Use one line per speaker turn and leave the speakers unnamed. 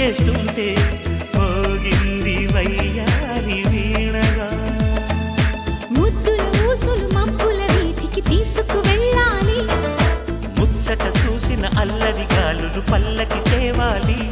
చేస్తుంటే మోగింది వయ్యారి వీణగా.
ముద్దుల ఊసులు మబ్బుల వీధికి తీసుకు వెళ్ళాలి.
ముచ్చట చూసిన అల్లరి గాలులు పల్లకి తేవాలి.